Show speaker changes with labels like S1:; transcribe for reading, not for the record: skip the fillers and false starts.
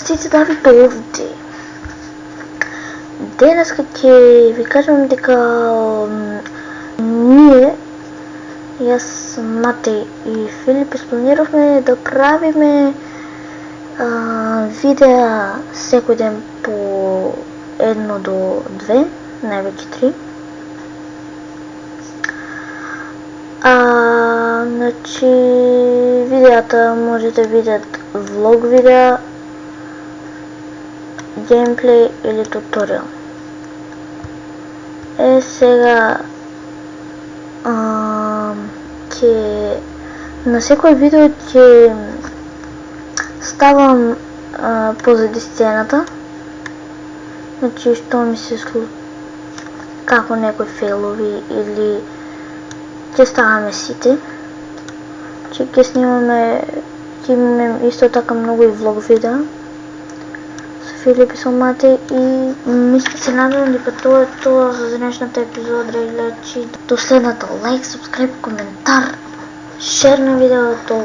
S1: честити нови birthday. Денес ќе ви кажам дека ние, јас, Матеј и Филип планиравме да правиме видеа секој ден по 1 до 2, највеќе 3. Значи, видеата може да бидат влог видеа, геймплей или туториал. Сега на секој видео ќе ставам позади сцената, значи што ми се случи, како некои фейлови или ќе ставаме сите, че ќе снимаме, ќе имаме исто така многу и влог видеа со Филип и со Матеј и се надевам дека тоа е тоа за денешната епизода, гледачи. До следната, лайк, сабскрайб, коментар, шер на видеото.